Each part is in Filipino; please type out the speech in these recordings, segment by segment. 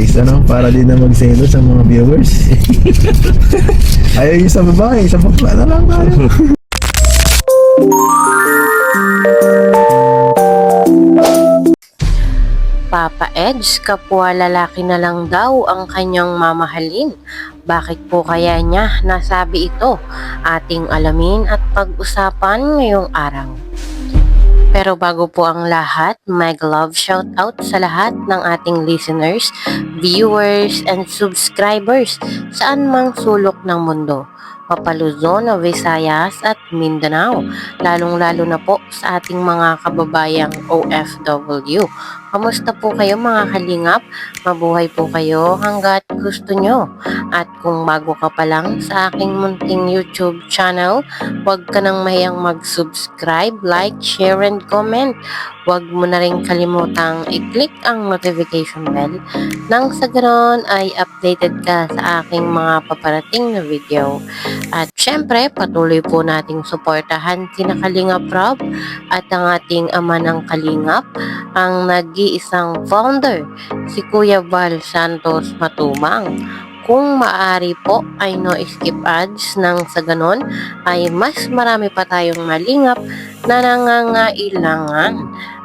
guys, ano, para din na magselo sa mga viewers. Ayaw yung sa babae, sa bakla na lang tayo. Papa Edge, kapwa lalaki na lang daw ang kanyang mamahalin. Bakit po kaya niya nasabi ito? Ating alamin at pag-usapan ngayong araw. Pero bago po ang lahat, mag-love shoutout sa lahat ng ating listeners, viewers, and subscribers saan mang sulok ng mundo. Luzon, Visayas at Mindanao, lalong-lalo na po sa ating mga kababayang OFW. Kamusta po kayo mga kalingap? Mabuhay po kayo hanggat gusto nyo. At kung bago ka pa lang sa aking munting YouTube channel, huwag ka nang mahiyang mag-subscribe, like, share, and comment. Huwag mo na rin kalimutang i-click ang notification bell nang sa ganoon ay updated ka sa aking mga paparating na video. At syempre, patuloy po nating suportahan sina Kalingap Rob at ang ating ama ng Kalingap, ang nag-iisang founder, si Kuya Val Santos Matubang. Kung maaari po ay no skip ads nang sa ganon ay mas marami pa tayong malingap na nangangailangan.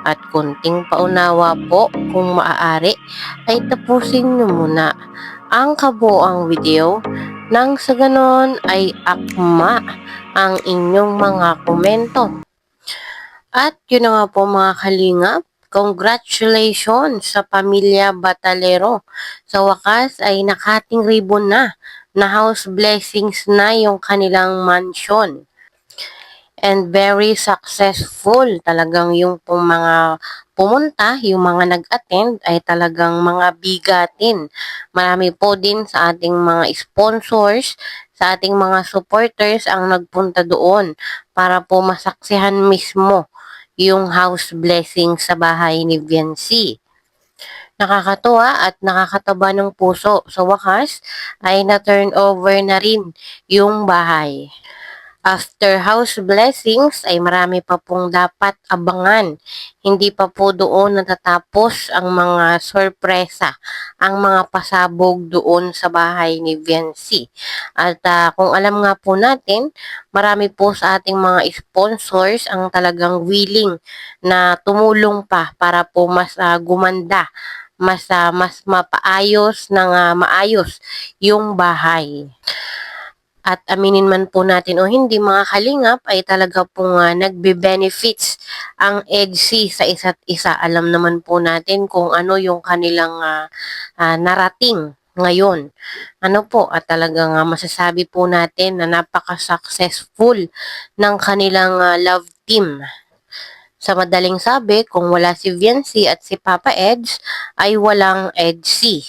At kunting paunawa po kung maaari ay tapusin nyo muna ang kabuoang video nang sa ganon ay akma ang inyong mga komento. At yun na nga po mga kalingap, congratulations sa pamilya Batalero. Sa wakas ay nakating ribbon na house blessings na yung kanilang mansion. And very successful talagang yung mga pumunta, yung mga nag-attend ay talagang mga bigatin. Marami po din sa ating mga sponsors, sa ating mga supporters ang nagpunta doon para po masaksihan mismo yung house blessing sa bahay ni Viancy. Nakakatuwa at nakakataba ng puso. Sa wakas ay na-turn over na rin yung bahay. After house blessings ay marami pa pong dapat abangan. Hindi pa po doon natatapos ang mga sorpresa, ang mga pasabog doon sa bahay ni Viancy. At kung alam nga po natin, marami po sa ating mga sponsors ang talagang willing na tumulong pa para po mas gumanda, mas mapaayos ng maayos yung bahay. At aminin man po natin o hindi mga kalingap ay talaga pong nagbe-benefits ang EDC sa isa't isa. Alam naman po natin kung ano yung kanilang narating ngayon. Ano po at talagang masasabi po natin na napaka-successful ng kanilang love team. Sa madaling sabi, kung wala si Viancy at si Papa Edge ay walang EDC.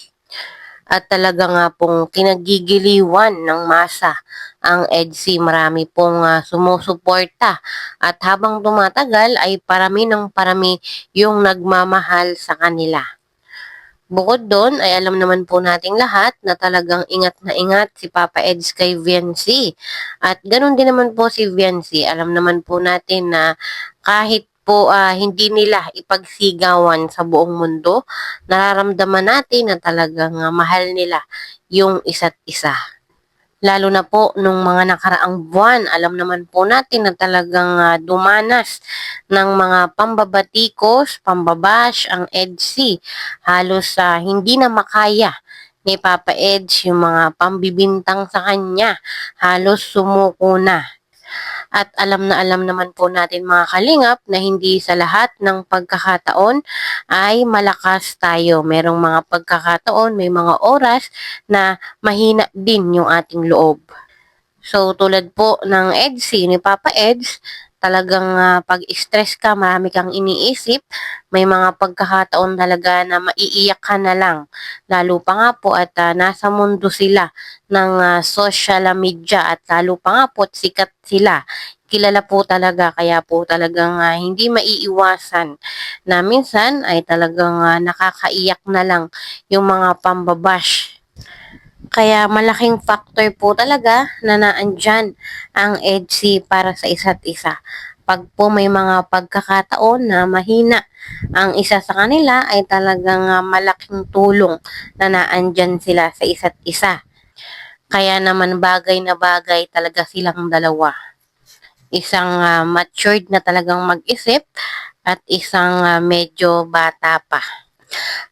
At talaga nga pong kinagigiliwan ng masa ang EDC. Marami pong sumusuporta at habang tumatagal ay parami ng parami yung nagmamahal sa kanila. Bukod doon ay alam naman po nating lahat na talagang ingat na ingat si Papa Edge kay Viancy. At ganun din naman po si Viancy. Alam naman po natin na kahit po hindi nila ipagsigawan sa buong mundo, nararamdaman natin na talagang mahal nila yung isa't isa. Lalo na po nung mga nakaraang buwan, alam naman po natin na talagang dumanas ng mga pambabatikos, pambabash ang EDC. Halos hindi na makaya ni Papa Edge yung mga pambibintang sa kanya. Halos sumuko na. At alam naman po natin mga kalingap na hindi sa lahat ng pagkakataon ay malakas tayo. Merong mga pagkakataon, may mga oras na mahina din yung ating loob. So tulad po ng EDC ni Papa Edge, talagang pag-stress ka, marami kang iniisip, may mga pagkakataon talaga na maiiyak ka na lang. Lalo pa nga po at nasa mundo sila ng social media at lalo pa nga po at sikat sila. Kilala po talaga kaya po talagang hindi maiiwasan na minsan ay talagang nakakaiyak na lang yung mga pambabash. Kaya malaking factor po talaga na naandyan ang EDC para sa isa't isa. Pag po may mga pagkakataon na mahina Ang isa sa kanila ay talagang malaking tulong na naandyan sila sa isa't isa. Kaya naman bagay na bagay talaga silang dalawa. Isang matured na talagang mag-isip at isang medyo bata pa.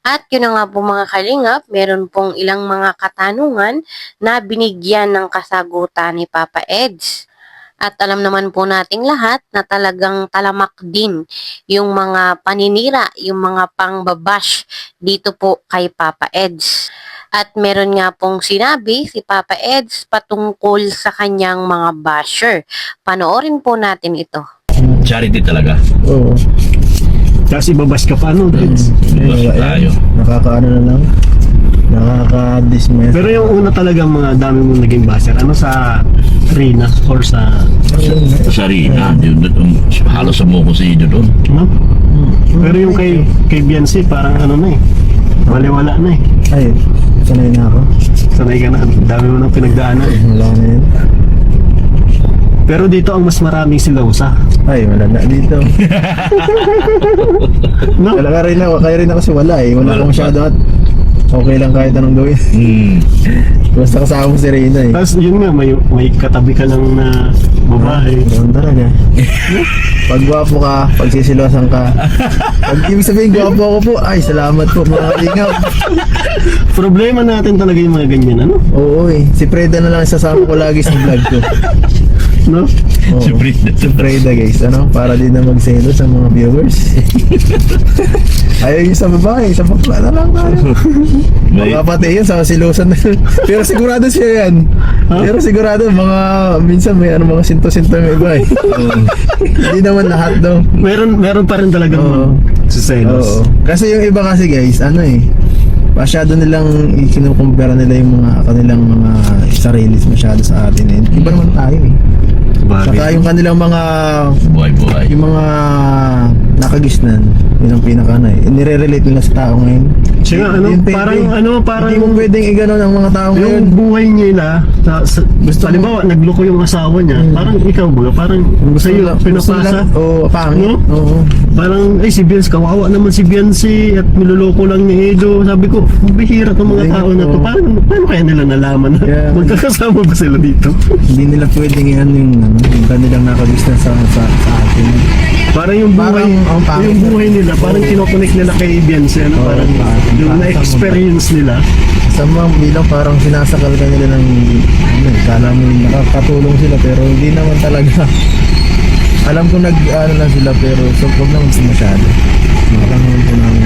At yun na nga po mga kalingap, meron pong ilang mga katanungan na binigyan ng kasagutan ni Papa Eds. At alam naman po nating lahat na talagang talamak din yung mga paninira, yung mga pangbabash dito po kay Papa Eds. At meron nga pong sinabi si Papa Eds patungkol sa kanyang mga basher. Panoorin po natin ito. Charity talaga. Oo. Tapos ibabas ka pa, no? Deds? Bas Ayun, tayo. nakakaano na lang. Nakaka-dismiss. Pero yung una talagang mga dami mong naging baser, ano sa Rina or sa, Sa Rina, halos sa mo ko si Ido doon. no? Pero yung kay Biancy, parang ano na eh. Wala na eh. Ay, sanay na ako. Sanay ka na, ang dami mo nang pinagdaanan. Wala na yun. Pero dito ang mas maraming silausa. Ay, wala na dito. No? Wala ka rin ako, kaya rin ako kasi wala eh. Wala akong masyado at okay lang kahit anong gawin. Basta kasama mo si Reyna eh. Tapos yun nga, may katabi ka lang na babae. Ganun talaga. Pag gwapo ka, pag sisilosan ka. Pag ibig sabihin gwapo ako po, ay salamat po mga kalingap. Problema natin talaga yung mga ganyan, ano? Oo eh. Si Preda na lang sasama ko lagi sa vlog ko. No? Oo. Si Preda. Si Preda guys, ano? Para din na magselo sa mga viewers. Ayaw yung sa babae, sa bakla na lang tayo. Mga pati yun, sa silusan na yun. Pero sigurado siya yan. Pero sigurado, minsan may mga sinto-sinto yung iba eh. Hindi naman lahat daw. Meron pa rin talaga Oo. siselos. Oo. Kasi yung iba kasi guys, ano eh, masyado nilang ikinukumpara nila yung mga kanilang mga sarilis masyado sa atin eh. Iba naman tayo eh. Saka yung kanilang mga Buhay-buhay. yung mga nakagisnan, yun ang pinaka ano eh. Nire-relate nila sa tao ngayon. Siya nga, ano, Hindi pwede. parang Hindi mo pwedeng iganon ang mga tao ngayon. yung buhay nila, Gusto mo- halimbawa, nagloko yung asawa niya, parang ikaw ba, parang sa'yo, pinapasa. Oo, pangit. No? Oo. Parang, ay si Biancy, kawawa naman si Biancy at niloloko lang ni Edo. Sabi ko, bihira tong mga tao na to. Oo. Paano kaya nila nalaman na Yeah. magkakasama ba sila dito? Hindi nila pwedeng yan yung kanilang nakagisnan sa atin. Parang yung buhay, Parang, ang pangit. yung buhay nila, parang kinokonek nila kay Biancy. Ano, Oo, parang parang yung parang na-experience nila. Sa mga bilang parang sinasakal ka nila ng kala mo nakakatulong sila pero hindi naman talaga. Alam ko lang sila pero so huwag naman masyado. Alam naman po namin